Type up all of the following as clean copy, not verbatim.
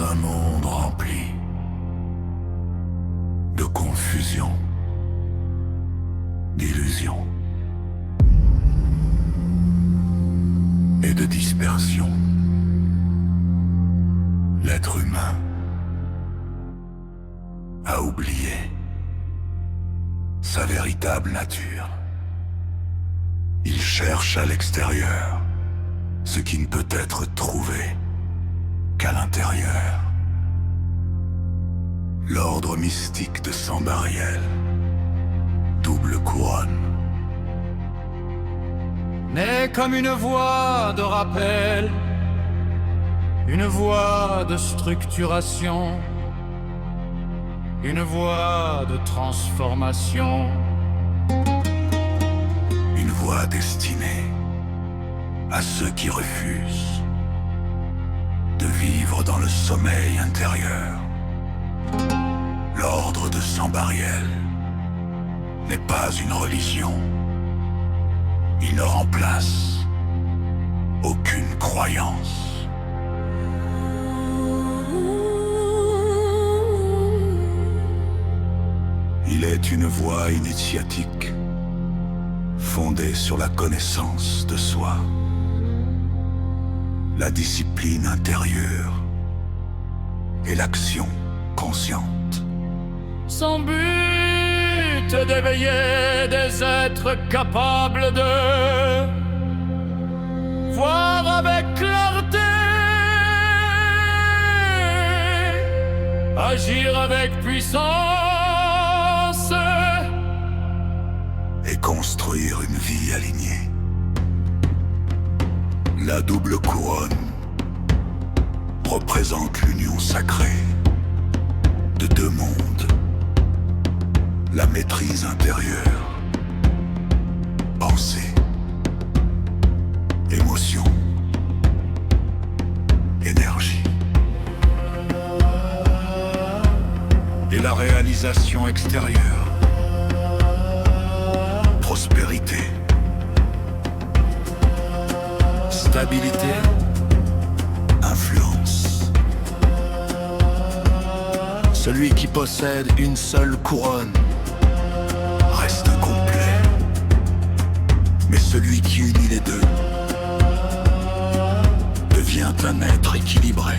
Dans un monde rempli de confusion, d'illusions et de dispersion, l'être humain a oublié sa véritable nature. Il cherche à l'extérieur ce qui ne peut être trouvé qu'à l'intérieur. L'ordre mystique de Sambariel, double couronne, n'est comme une voie de rappel, une voie de structuration, une voie de transformation, une voie destinée à ceux qui refusent de vivre dans le sommeil intérieur. L'ordre de Sambariel n'est pas une religion. Il ne remplace aucune croyance. Il est une voie initiatique fondée sur la connaissance de soi, la discipline intérieure et l'action consciente. Son but est d'éveiller des êtres capables de voir avec clarté, agir avec puissance et construire une vie alignée. La double couronne représente l'union sacrée de deux mondes, la maîtrise intérieure, pensée, émotion, énergie, et la réalisation extérieure, prospérité, stabilité, influence. Celui qui possède une seule couronne reste incomplet, mais celui qui unit les deux devient un être équilibré.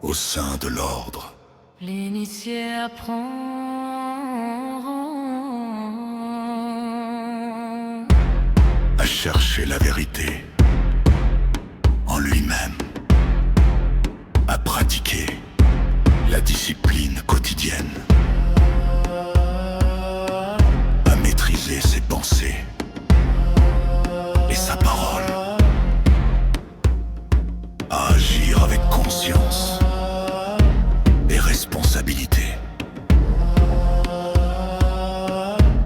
Au sein de l'ordre, l'initié apprend à chercher la vérité en lui-même, à pratiquer la discipline quotidienne, à maîtriser ses pensées et sa parole, à agir avec conscience et responsabilité,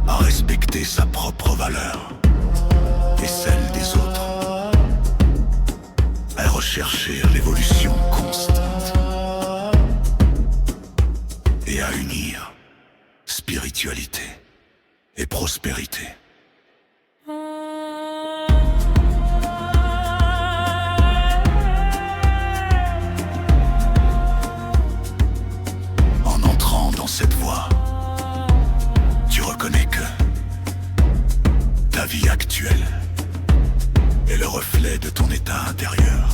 à respecter sa propre valeur et celle des autres, à rechercher l'évolution constante et à unir spiritualité et prospérité. En entrant dans cette voie, tu reconnais que ta vie actuelle est le reflet de ton état intérieur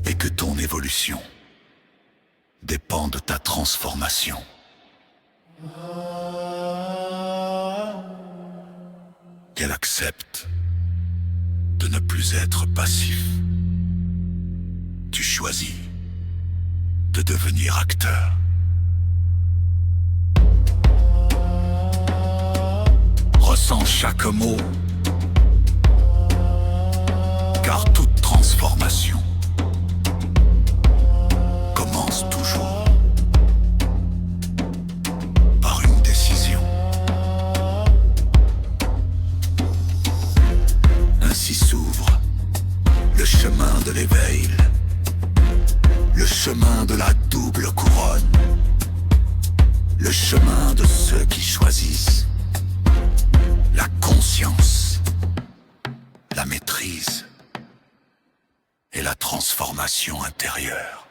et que ton évolution dépend de ta transformation. Qu'elle accepte de ne plus être passif. Tu choisis de devenir acteur. Ressens chaque mot, car toute transformation commence toujours par une décision. Ainsi s'ouvre le chemin de l'éveil, le chemin de la double couronne, le chemin de ceux qui choisissent la conscience maîtrise et la transformation intérieure.